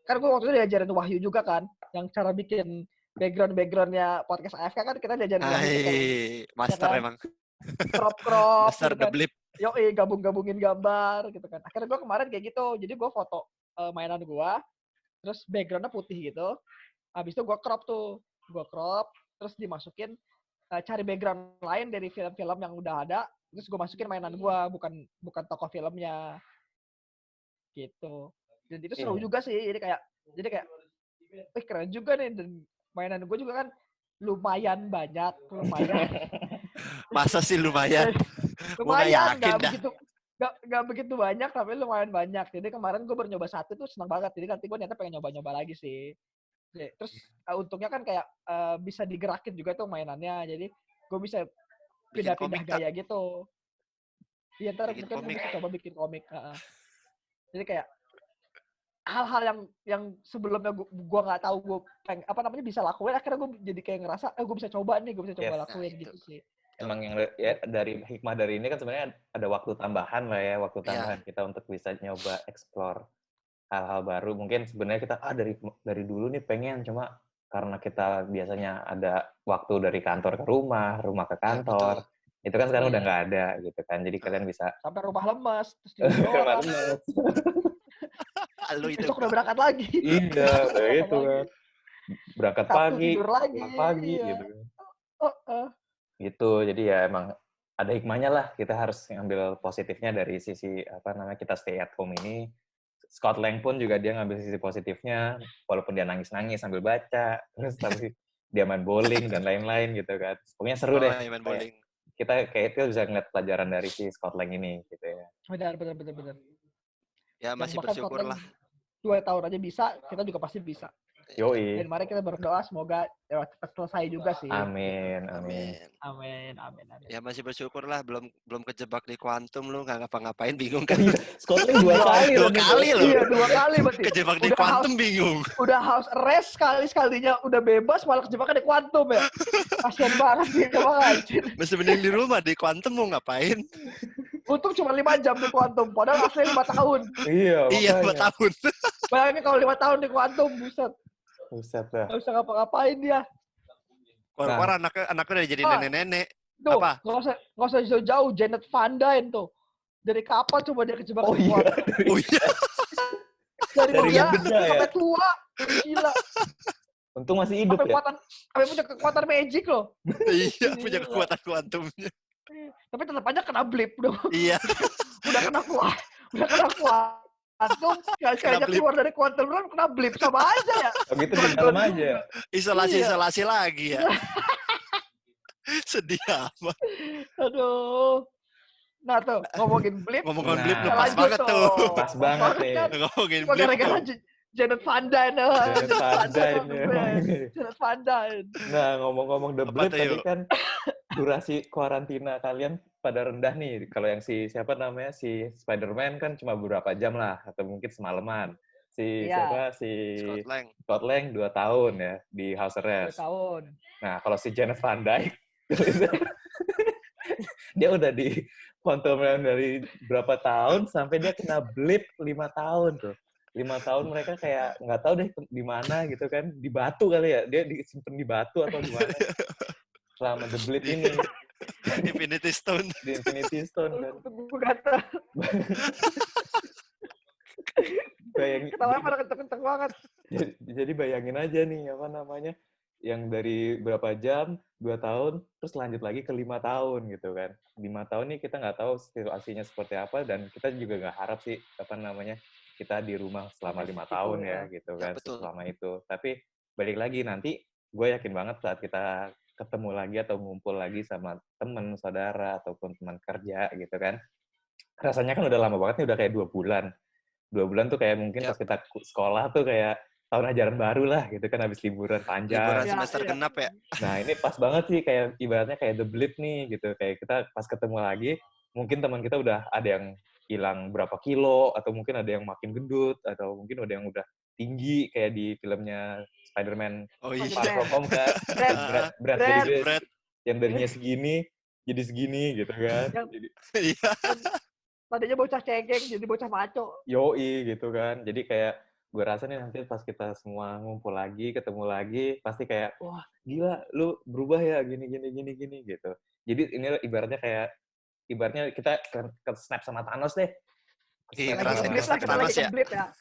Kan gue waktu itu diajarin Wahyu juga kan, yang cara bikin background-nya podcast AFK kan kita diajarin master ya kan? Emang crop master gitu kan. Deblip. Gabungin gambar gitu kan. Akhirnya gue kemarin kayak gitu, jadi gue foto mainan gue, terus backgroundnya putih gitu, habis itu gue crop terus dimasukin cari background lain dari film-film yang udah ada, terus gue masukin mainan gue, bukan tokoh filmnya gitu. Dan itu seru juga sih, jadi kayak keren juga nih. Dan mainan gue juga kan lumayan banyak. Masa sih lumayan? Lumayan, nggak begitu banyak, tapi lumayan banyak. Jadi kemarin gue baru nyoba satu tuh seneng banget. Jadi nanti gue nyata pengen nyoba-nyoba lagi sih. Terus untungnya kan kayak bisa digerakin juga tuh mainannya. Jadi gue bisa pindah-pindah gaya gitu. Iya, ntar mungkin gue bisa coba bikin komik. Jadi kayak hal-hal yang sebelumnya gue nggak tahu gue bisa lakuin, akhirnya gue jadi kayak ngerasa gue bisa coba lakuin gitu sih. Emang yang dari hikmah dari ini kan sebenarnya ada waktu tambahan lah ya, kita untuk bisa nyoba explore hal-hal baru. Mungkin sebenarnya kita dari dulu nih pengen, cuma karena kita biasanya ada waktu dari kantor ke rumah ke kantor, itu kan sekarang udah nggak ada gitu kan. Jadi kalian bisa sampai rumah lemas terus Malu itu. Besok udah berangkat lagi. Iya, itu kan. Berangkat pagi, tidur lagi. gitu kan. Gitu, jadi ya emang ada hikmahnya lah. Kita harus ngambil positifnya dari sisi kita stay at home ini. Scott Lang pun juga dia ngambil sisi positifnya, walaupun dia nangis-nangis sambil baca, terus tapi dia main bowling dan lain-lain gitu kan. Pokoknya seru deh. Main bowling. Kita kayak itu bisa ngeliat pelajaran dari si Scott Lang ini gitu ya. Benar. Ya masih bersyukur lah. 2 tahun aja bisa, kita juga pasti bisa. Yoi. Dan mari kita berdoa semoga cepat selesai juga sih. Amin. Ya masih bersyukur lah, belum kejebak di kuantum lu, nggak ngapa-ngapain bingung kan? Scotland 2 kali loh. Iya 2 kali berarti. Kejebak di kuantum bingung. Udah house arrest sekalinya udah bebas malah kejebak di kuantum ya. Kasian banget sih emang anjir. Masih mending di rumah, di kuantum mau ngapain? Untung cuma 5 jam di kuantum, padahal asli 5 tahun. Iya 5 tahun. Bayangin kalau 5 tahun di kuantum, buset dah. Gak bisa ngapa-ngapain dia. Keluar anaknya udah jadi nenek-nenek. Tuh, apa? Nggak usah jauh-jauh. Janet Van Dyne tuh. Dari kapan coba dia kejebak di kuantum? Dari muda sampai tua. Gila. Untung masih hidup ya. Sampai punya kekuatan magic loh. Iya, punya kekuatan kuantumnya. Tapi tetap aja kena blip dong. Iya. Udah kena kuantum. Kayaknya keluar dari kuantum realm kena blip sama aja ya. Begitu di dalam aja. Isolasi lagi ya. Sedih amat. Aduh. Nah tuh, ngomongin blip lu pas banget tuh. Pas banget nih. Ngomongin blip. Gara-gara Janet Van Dyne. Janet Van Dyne. Nah, ngomong-ngomong the blip tadi kan durasi karantina kalian pada rendah nih. Kalau yang si Spider-Man kan cuma beberapa jam lah atau mungkin semalaman. Scott Lang 2 tahun ya di house arrest. 2 tahun. Nah, kalau si Janet Van Dyne dia udah di quantum realm dari berapa tahun sampai dia kena blip 5 tahun tuh. 5 tahun mereka kayak nggak tahu deh di mana gitu kan, di batu kali ya, dia disimpan di batu atau di mana selama the blip ini. Infinity Stone. Di Infinity Stone kan. Bayangin. Ketawanya pada kenceng-kenceng banget. Jadi bayangin aja nih yang dari berapa jam, 2 tahun, terus lanjut lagi ke 5 tahun gitu kan. 5 tahun nih kita nggak tahu situasinya seperti apa dan kita juga nggak harap sih kita di rumah selama 5 tahun ya gitu kan, selama itu. Tapi balik lagi nanti gue yakin banget saat kita ketemu lagi atau ngumpul lagi sama teman, saudara, ataupun teman kerja gitu kan. Rasanya kan udah lama banget nih, udah kayak 2 bulan. 2 bulan tuh kayak mungkin pas kita sekolah tuh kayak tahun ajaran baru lah gitu kan, habis liburan panjang. Liburan semester genap ya. Nah ini pas banget sih, kayak ibaratnya kayak the blip nih gitu. Kayak kita pas ketemu lagi, mungkin teman kita udah ada yang hilang berapa kilo, atau mungkin ada yang makin gendut, atau mungkin ada yang udah tinggi kayak di filmnya Spider-Man Far From Home kan. Brad yang darinya segini jadi segini gitu kan. Iya. Tadinya bocah cengeng jadi bocah maco. Yoi gitu kan. Jadi kayak gue rasa nih nanti pas kita semua ngumpul lagi, ketemu lagi, pasti kayak wah gila lu berubah ya gini gitu. Jadi ini ibaratnya kita ke snap sama Thanos deh. Iya,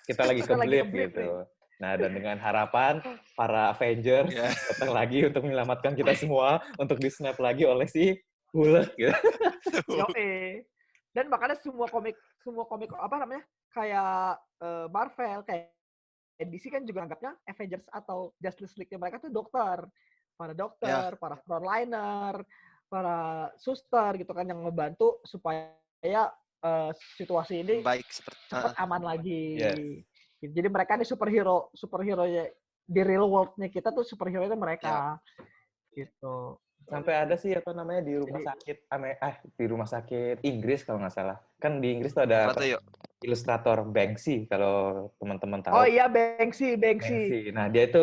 kita lagi ke blip gitu. Nah, dan dengan harapan para Avengers datang lagi untuk menyelamatkan kita semua untuk di-snap lagi oleh si Hulk gitu. Dan makanya semua komik kayak Marvel, kayak DC kan juga anggapnya Avengers atau Justice League mereka tuh para dokter, para frontliner, para suster gitu kan yang ngebantu supaya situasi ini baik cepat aman lagi. Jadi mereka nih superhero ya di real world-nya kita tuh superhero itu mereka. Gitu. Sampai ada sih di rumah sakit Inggris kalau nggak salah. Kan di Inggris tuh ada ilustrator Banksy kalau teman-teman tahu. Oh iya Banksy. Nah, dia itu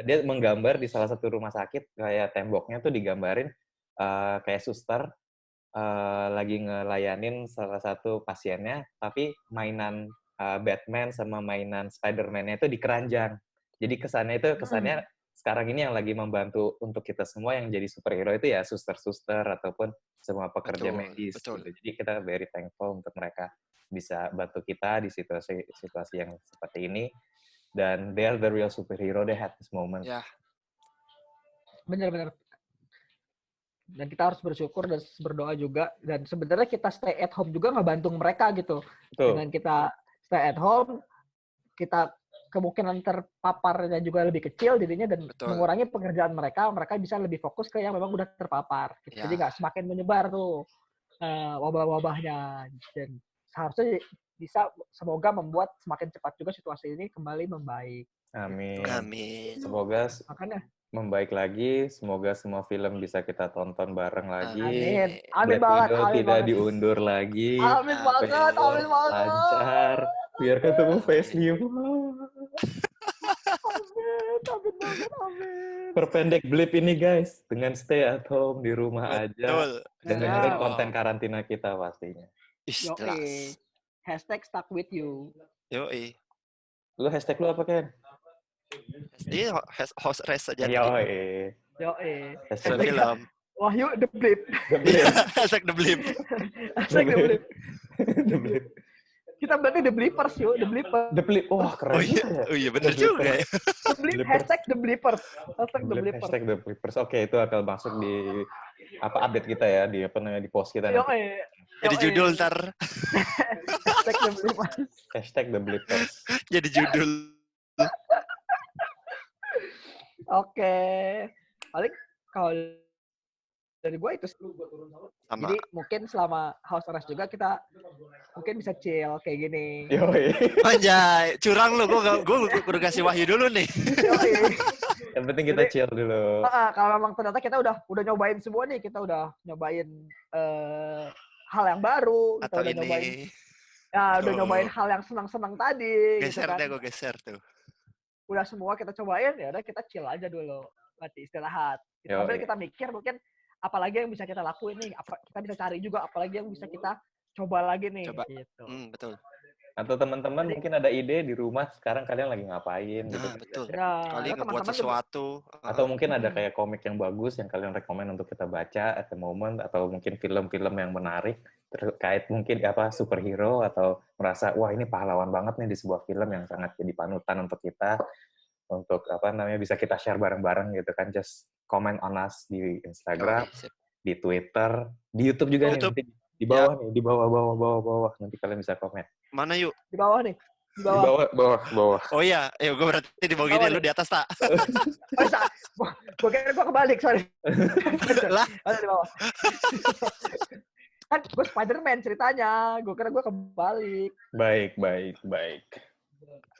dia menggambar di salah satu rumah sakit, kayak temboknya tuh digambarin kayak suster lagi ngelayanin salah satu pasiennya, tapi mainan Batman sama mainan Spider-Man-nya itu di keranjang. Jadi kesannya sekarang ini yang lagi membantu untuk kita semua yang jadi superhero itu ya suster-suster ataupun semua pekerja medis. Gitu. Jadi kita very thankful untuk mereka. bisa bantu kita di situasi yang seperti ini. Dan they are the real superhero, they had this moment. Ya. Benar-benar. Dan kita harus bersyukur dan berdoa juga. Dan sebenarnya kita stay at home juga ngebantu mereka gitu. Betul. Dengan kita stay at home, kita kemungkinan terpaparnya juga lebih kecil dirinya dan mengurangi pekerjaan mereka bisa lebih fokus ke yang memang udah terpapar. Gitu. Jadi nggak semakin menyebar tuh wabah-wabahnya. Dan seharusnya semoga membuat semakin cepat juga situasi ini kembali membaik. Amin. Amin. Semoga makanya membaik lagi. Semoga semua film bisa kita tonton bareng lagi. Amin. Amin banget. Black Widow tidak diundur lagi. Amin banget. Amin banget. Lancar. Biar ketemu Phase 5. Amin banget. Amin. Perpendek blip ini guys. Dengan stay at home di rumah aja. Dan dengerin konten karantina kita pastinya. Yoi. Hashtag stuck with you. Yoi. Lu hashtag lu apa, Ken? Dia host race aja. Yoi. Hashtag film. Wahyu the blip. Hashtag the blip. Hashtag the blip. The blip. Kita berarti the blippers yuk, the blipper. The blip. Wah, keren. Oh iya bener juga ya. The blip, hashtag the blippers. Hashtag the blippers. Hashtag the blippers. Oke, itu akan masuk di update kita ya, di post kita nanti. Jadi judul ntar. Hashtag the blippers. Hashtag the blippers. Jadi judul. Oke. Paling kalau dari gue itu sama. Jadi mungkin selama house arrest juga kita mungkin bisa chill kayak gini. Yoi. Anjay, curang lu. Gue udah kasih Wahyu dulu nih. Yoi. Yang penting kita chill dulu. Kalau memang ternyata kita udah nyobain semua nih, kita udah nyobain hal yang baru, kita atau udah ini nyobain udah nyobain hal yang senang-senang tadi. Geser gitu kan. deh, gue geser tuh. Udah semua kita cobain, ya udah kita chill aja dulu, nanti istirahat. Sambil kita mikir mungkin apalagi yang bisa kita lakuin nih, kita bisa cari juga apalagi yang bisa kita coba lagi nih. Coba. Gitu. Betul. Atau teman-teman mungkin ada ide di rumah sekarang kalian lagi ngapain gitu. Betul. Ya. Kali ngebuat sesuatu. Atau mungkin ada kayak komik yang bagus yang kalian rekomen untuk kita baca at the moment, atau mungkin film-film yang menarik terkait mungkin superhero, atau merasa wah ini pahlawan banget nih di sebuah film yang sangat jadi panutan untuk kita, untuk bisa kita share bareng-bareng gitu kan. Just comment on us di Instagram, di Twitter, di YouTube juga nih. Nanti di bawah nih, di bawah nanti kalian bisa komen. Mana yuk? Di bawah nih. Di bawah. Oh iya, gue berarti di bawah gini, lu di atas tak? Gue kira gue kebalik, sorry. Lah, di bawah. Kan gue Spider-Man ceritanya, gue kira gue kebalik. Baik.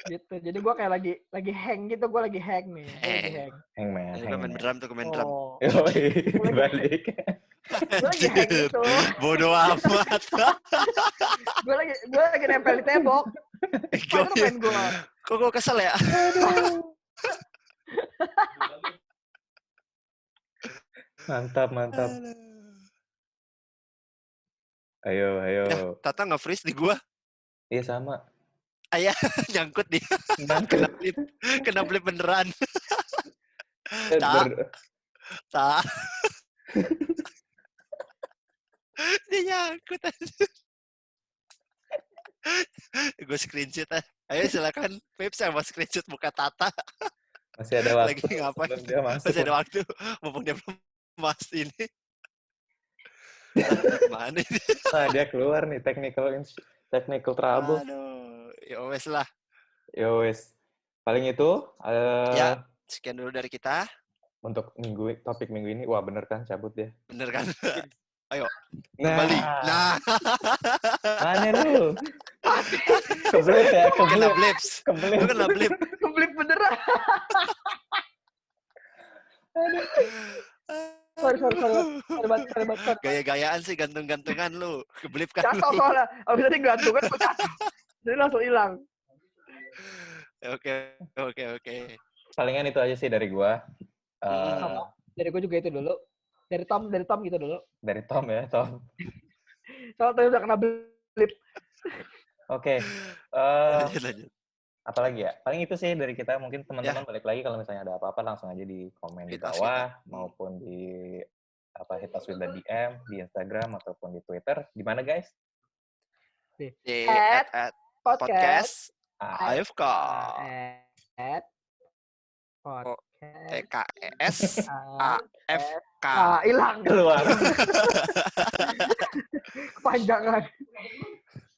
Gitu, jadi gue kayak lagi hang gitu, gue lagi hang nih. Hangman. Gue main drum tuh, main drum. Balik. Gue lagi hang gitu. Bodoh amat. gue lagi nempel di tembok. Spider-Man gue. Kok gue kesel ya? Mantap. Ayo. Ya, Tata nge-freeze di gua. Iya sama. Ayah nyangkut dia. Kena blip beneran. Tak. Dia nyangkut aja. Gue screenshot aja. Ayo silakan Pep, saya mau screenshot muka Tata. Masih ada waktu. Lagi ngapain? Masih ada waktu. Mumpung dia belum mas ini. Mana ini? Dia keluar nih, technical trouble. Aduh, ya wes lah. Yowes. Paling itu. Ya, sekian dulu dari kita. Untuk topik minggu ini, wah bener kan cabut dia. Bener kan? Ayo, kembali. Nah. Mana lu? Kebelet ya, Kena blips. Lu kena blip. Keblip beneran. Sorry. Gaya-gayaan sih, gantung-gantungan lu. Keblip kan jatuh lu. Soalnya. Abis tadi gantungan gue jatuh. Jadi langsung hilang. Oke. Palingan itu aja sih dari gua. Dari gua juga itu dulu. Dari Tom gitu dulu. Dari Tom ya, Tom. Soalnya tadi udah kena blip. Oke. Lanjut. Apalagi ya? Paling itu sih dari kita. Mungkin teman-teman balik lagi kalau misalnya ada apa-apa langsung aja di komen di bawah, maupun di hit us with the DM di Instagram ataupun di Twitter. Di mana guys? Di podcast AFK. TKS AFK. Hilang. Keluar. Kepanjangan.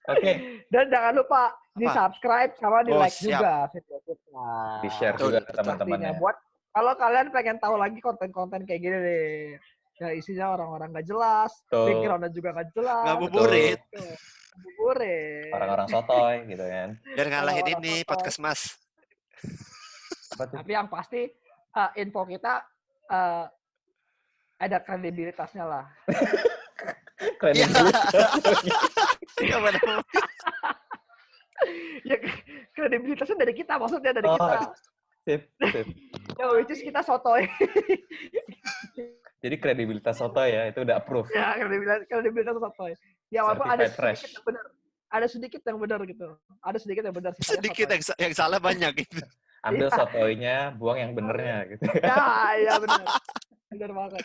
Oke. Dan jangan lupa di-subscribe sama di-like juga video kita. Di-share juga ke teman-temannya. Buat kalau kalian pengen tahu lagi konten-konten kayak gini nih. Ya isinya orang-orang nggak jelas, background-nya juga nggak jelas. Ngabuburit. Orang-orang sotoy gitu kan. Biar ngalahin ini podcast Mas. Tapi yang pasti info kita ada kredibilitasnya lah. Ya kredibilitasnya dari kita, maksudnya dari kita. Sip. Ya which is kita sotoy. Jadi kredibilitas sotoy ya, itu udah approve. Ya kredibilitas sotoy. Ya walaupun ada sedikit yang benar. Ada sedikit yang benar gitu. Ada sedikit yang benar. Sedikit yang salah banyak gitu. Ambil sotoynya, buang yang benernya gitu. Ya benar. Benar banget.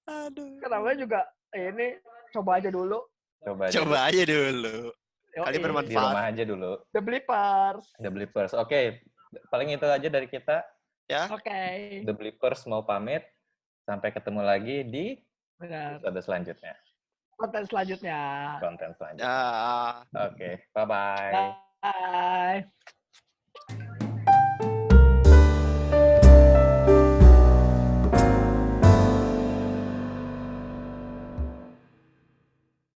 Aduh. Kenapa juga ini coba aja dulu. Coba aja dulu. Kali bermanfaat. Di rumah aja dulu. The Blippers. Oke. Paling itu aja dari kita. Ya. Oke. The Blippers mau pamit. Sampai ketemu lagi di episode selanjutnya. Konten selanjutnya. Ya. Oke. Bye-bye. Bye.